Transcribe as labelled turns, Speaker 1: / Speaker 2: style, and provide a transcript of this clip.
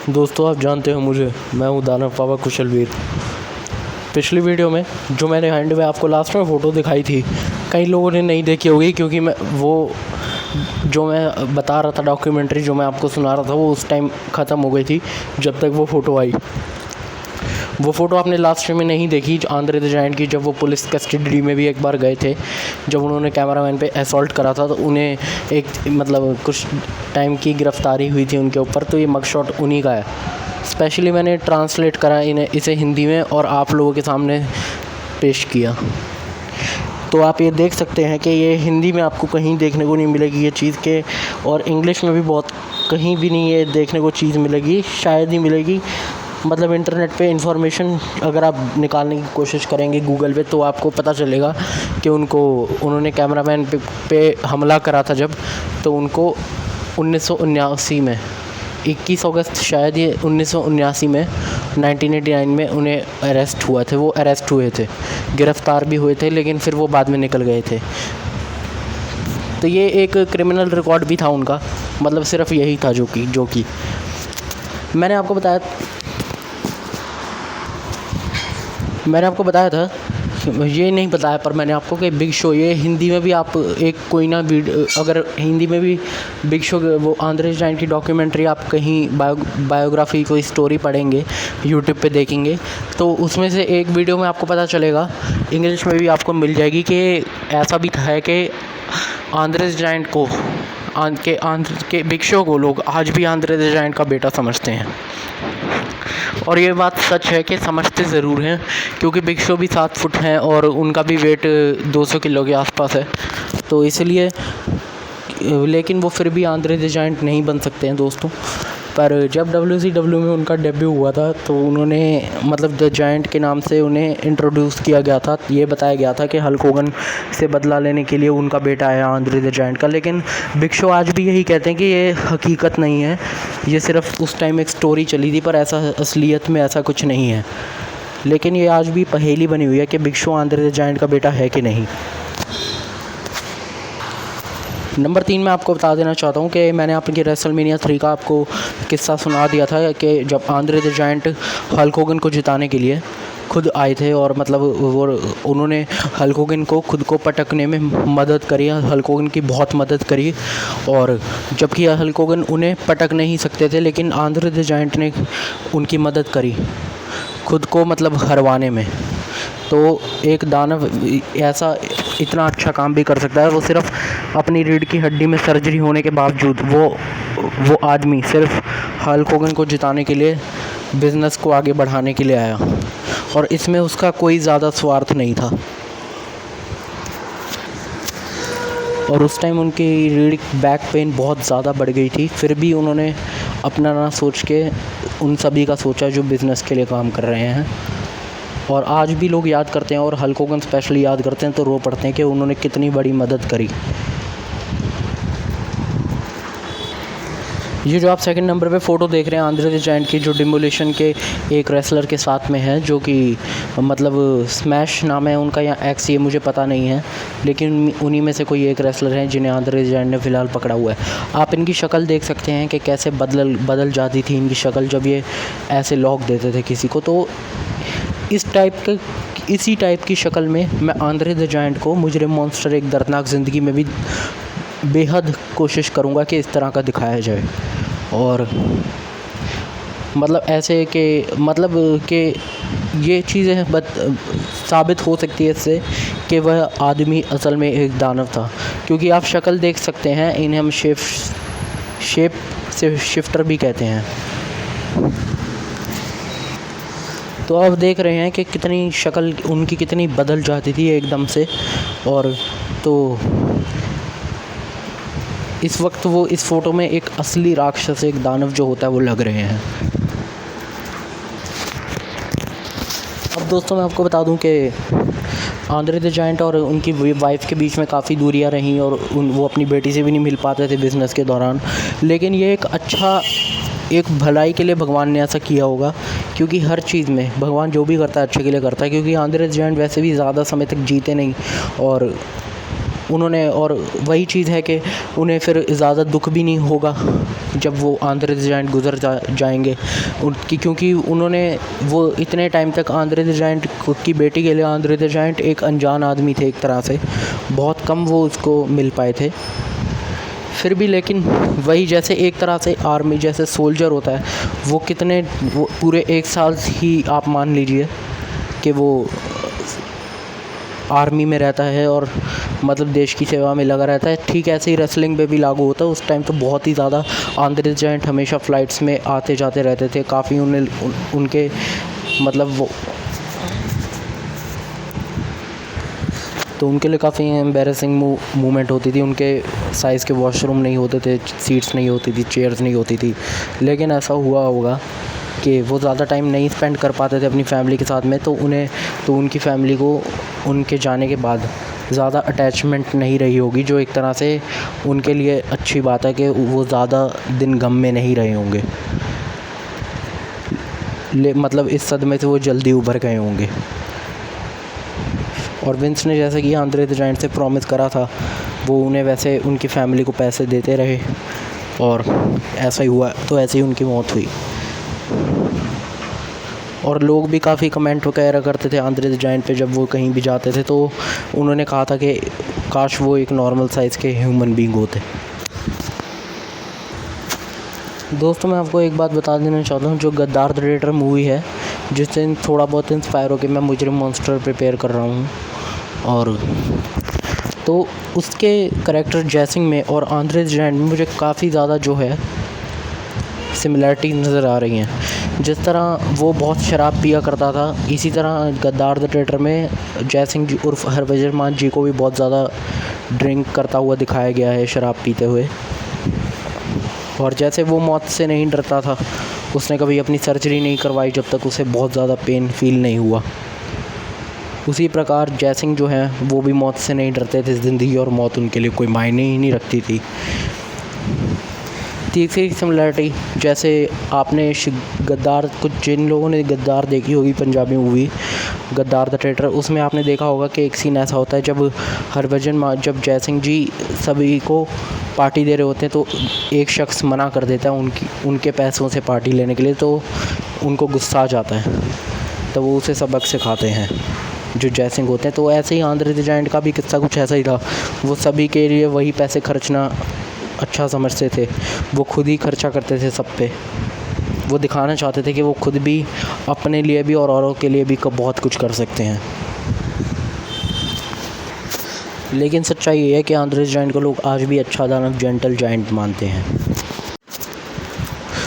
Speaker 1: दोस्तों, आप जानते हो मुझे, मैं हूँ दानव पापा कुशलवीर। पिछली वीडियो में जो मैंने हैंड में आपको लास्ट में फ़ोटो दिखाई थी, कई लोगों ने नहीं देखी होगी, क्योंकि मैं जो मैं बता रहा था, डॉक्यूमेंट्री जो मैं आपको सुना रहा था, वो उस टाइम ख़त्म हो गई थी जब तक वो फ़ोटो आई। वो फ़ोटो आपने लास्ट में नहीं देखी, आंद्रे द जायंट की, जब वो पुलिस कस्टडी में भी एक बार गए थे, जब उन्होंने कैमरामैन पे असॉल्ट करा था, तो उन्हें एक कुछ टाइम की गिरफ्तारी हुई थी उनके ऊपर। तो ये मग शॉट उन्हीं का है। स्पेशली मैंने ट्रांसलेट करा इसे हिंदी में और आप लोगों के सामने पेश किया। तो आप ये देख सकते हैं कि ये हिंदी में आपको कहीं देखने को नहीं मिलेगी ये चीज़ के, और इंग्लिश में भी बहुत कहीं भी नहीं ये देखने को चीज़ मिलेगी, शायद ही मिलेगी। मतलब इंटरनेट पे इंफॉर्मेशन अगर आप निकालने की कोशिश करेंगे गूगल पे, तो आपको पता चलेगा कि उन्होंने कैमरामैन पे हमला करा था जब, तो उनको 1979 में 21 अगस्त शायद ये 1979 में 1989 में उन्हें अरेस्ट हुआ थे। वो अरेस्ट हुए थे, गिरफ़्तार भी हुए थे, लेकिन फिर वो बाद में निकल गए थे। तो ये एक क्रिमिनल रिकॉर्ड भी था उनका, मतलब सिर्फ यही था जो कि मैंने आपको बताया था, ये नहीं बताया पर मैंने आपको कि बिग शो, ये हिंदी में भी आप एक कोई ना वीडियो, अगर हिंदी में भी बिग शो, वो आंद्रे द जायंट की डॉक्यूमेंट्री आप कहीं बायोग्राफी कोई स्टोरी पढ़ेंगे, यूट्यूब पे देखेंगे, तो उसमें से एक वीडियो में आपको पता चलेगा, इंग्लिश में भी आपको मिल जाएगी, कि ऐसा भी है कि आंद्रे द जायंट को के बिग शो को लोग आज भी आंद्रे द जायंट का बेटा समझते हैं। और ये बात सच है कि समझते ज़रूर हैं, क्योंकि बिग शो भी 7 फुट हैं और उनका भी वेट 200 किलो के आसपास है, तो इसलिए, लेकिन वो फिर भी आंद्रे द जायंट नहीं बन सकते हैं दोस्तों। पर जब WCW में उनका डेब्यू हुआ था, तो उन्होंने मतलब द जायंट के नाम से उन्हें इंट्रोड्यूस किया गया था। ये बताया गया था कि हल्क होगन से बदला लेने के लिए उनका बेटा है आंद्रे द जायंट का। लेकिन बिग शो आज भी यही कहते हैं कि ये हकीकत नहीं है, ये सिर्फ उस टाइम एक स्टोरी चली थी, पर ऐसा असलियत में ऐसा कुछ नहीं है। लेकिन ये आज भी पहेली बनी हुई है कि big show Andre the giant का बेटा है कि नहीं। नंबर 3 मैं आपको बता देना चाहता हूँ कि मैंने आपके रेसलमेनिया 3 का आपको किस्सा सुना दिया था, कि जब Andre the giant Hulk Hogan को जिताने के लिए खुद आए थे, और मतलब उन्होंने हल्क होगन को खुद को पटकने में मदद करी, हल्क होगन की बहुत मदद करी। और जबकि हल्क होगन उन्हें पटक नहीं सकते थे, लेकिन आंद्रे द जायंट ने उनकी मदद करी खुद को मतलब हरवाने में। तो एक दानव ऐसा इतना अच्छा काम भी कर सकता है। वो सिर्फ अपनी रीढ़ की हड्डी में सर्जरी होने के बावजूद वो आदमी सिर्फ हल्क होगन को जिताने के लिए, बिज़नेस को आगे बढ़ाने के लिए आया, और इसमें उसका कोई ज़्यादा स्वार्थ नहीं था। और उस टाइम उनकी रीढ़ बैक पेन बहुत ज़्यादा बढ़ गई थी, फिर भी उन्होंने अपना ना सोच के उन सभी का सोचा जो बिज़नेस के लिए काम कर रहे हैं। और आज भी लोग याद करते हैं, और हल्क होगन स्पेशली याद करते हैं तो रो पड़ते हैं कि उन्होंने कितनी बड़ी मदद करी। ये जो आप सेकंड नंबर पे फ़ोटो देख रहे हैं आंद्रे द जायंट की, जो डिमोलिशन के एक रेसलर के साथ में है, जो कि मतलब स्मैश नाम है उनका या एक्स, ये मुझे पता नहीं है, लेकिन उन्हीं में से कोई एक रेसलर है जिन्हें आंद्रे द जायंट ने फ़िलहाल पकड़ा हुआ है। आप इनकी शक्ल देख सकते हैं कि कैसे बदल जाती थी इनकी शक्ल जब ये ऐसे लॉक देते थे किसी को। तो इसी टाइप की शक्ल में मैं आंद्रे द जायंट को मुजरिम मॉन्स्टर एक दर्दनाक ज़िंदगी में भी बेहद कोशिश करूँगा कि इस तरह का दिखाया जाए। और मतलब ऐसे कि ये चीज़ें साबित हो सकती है इससे कि वह आदमी असल में एक दानव था, क्योंकि आप शक्ल देख सकते हैं, इन्हें हम शेप शिफ्टर भी कहते हैं। तो आप देख रहे हैं कि कितनी शक्ल उनकी कितनी बदल जाती थी एकदम से। और तो इस वक्त वो इस फ़ोटो में एक असली राक्षस, एक दानव जो होता है, वो लग रहे हैं। अब दोस्तों मैं आपको बता दूं कि आंद्रे द जायंट और उनकी वाइफ के बीच में काफ़ी दूरियां रहीं, और वो अपनी बेटी से भी नहीं मिल पाते थे बिज़नेस के दौरान। लेकिन ये एक भलाई के लिए भगवान ने ऐसा किया होगा, क्योंकि हर चीज़ में भगवान जो भी करता है अच्छे के लिए करता है। क्योंकि आंद्रे द जायंट वैसे भी ज़्यादा समय तक जीते नहीं, और वही चीज़ है कि उन्हें फिर ज़्यादा दुख भी नहीं होगा जब वो आंद्रे द जायंट गुजर जाएंगे उनकी, क्योंकि उन्होंने वो इतने टाइम तक आंद्रे द जायंट की बेटी के लिए आंद्रे द जायंट एक अनजान आदमी थे, एक तरह से बहुत कम वो उसको मिल पाए थे। फिर भी लेकिन वही जैसे एक तरह से आर्मी जैसे सोल्जर होता है, वो पूरे 1 साल ही आप मान लीजिए कि वो आर्मी में रहता है और मतलब देश की सेवा में लगा रहता है। ठीक ऐसे ही रेसलिंग पे भी लागू होता है। उस टाइम तो बहुत ही ज़्यादा आंद्रे द जायंट हमेशा फ़्लाइट्स में आते जाते रहते थे, काफ़ी उनके मतलब वो तो उनके लिए काफ़ी एम्बेरसिंग मूवमेंट होती थी। उनके साइज़ के वॉशरूम नहीं होते थे, सीट्स नहीं होती थी, चेयर्स नहीं होती थी। लेकिन ऐसा हुआ होगा कि वो ज़्यादा टाइम नहीं स्पेंड कर पाते थे अपनी फैमिली के साथ में, तो उनकी फैमिली को उनके जाने के बाद ज़्यादा अटैचमेंट नहीं रही होगी, जो एक तरह से उनके लिए अच्छी बात है कि वो ज़्यादा दिन गम में नहीं रहे होंगे। मतलब इस सदमे से वो जल्दी उभर गए होंगे। और विंस ने जैसे कि आंद्रे द जायंट से प्रॉमिस करा था, वो उन्हें वैसे उनकी फैमिली को पैसे देते रहे और ऐसा ही हुआ। तो ऐसे ही उनकी मौत हुई। और लोग भी काफ़ी कमेंट वगैरह करते थे आंद्रे द जायंट पे जब वो कहीं भी जाते थे, तो उन्होंने कहा था कि काश वो एक नॉर्मल साइज़ के ह्यूमन बीइंग होते। दोस्तों, मैं आपको एक बात बता देना चाहता हूँ, जो गद्दार द रेडर मूवी है, जिससे थोड़ा बहुत इंस्पायर होकर मैं मुजरिम मॉन्स्टर प्रिपेयर कर रहा हूँ, और तो उसके करैक्टर जैसिंग में और आंद्रे द जायंट में मुझे काफ़ी ज़्यादा जो है सिमिलैरिटी नज़र आ रही हैं। जिस तरह वो बहुत शराब पिया करता था, इसी तरह गद्दार द रेडर में जयसिंह जी उर्फ हरभजन मान जी को भी बहुत ज़्यादा ड्रिंक करता हुआ दिखाया गया है, शराब पीते हुए। और जैसे वो मौत से नहीं डरता था, उसने कभी अपनी सर्जरी नहीं करवाई जब तक उसे बहुत ज़्यादा पेन फील नहीं हुआ। उसी प्रकार जयसिंह जो हैं वो भी मौत से नहीं डरते थे। ज़िंदगी और मौत उनके लिए कोई मायने ही नहीं रखती थी। तीसरी सिमिलरिटी, जैसे आपने गद्दार, कुछ जिन लोगों ने गद्दार देखी होगी पंजाबी मूवी गद्दार द रेडर, उसमें आपने देखा होगा कि एक सीन ऐसा होता है जब जयसिंह जी सभी को पार्टी दे रहे होते हैं, तो एक शख्स मना कर देता है उनके पैसों से पार्टी लेने के लिए, तो उनको गुस्सा आ जाता है, तो वो उसे सबक सिखाते हैं जो जयसिंह होते हैं। तो ऐसे ही आंद्रे द जायंट का भी किस्सा कुछ ऐसा ही था। वो सभी के लिए वही पैसे खर्चना अच्छा समझते थे, वो खुद ही खर्चा करते थे सब पे। वो दिखाना चाहते थे कि वो खुद भी अपने लिए भी और औरों के लिए भी बहुत कुछ कर सकते हैं। लेकिन सच्चाई ये है कि आंद्रे द जायंट को लोग आज भी अच्छा दानव जेंटल जायंट मानते हैं।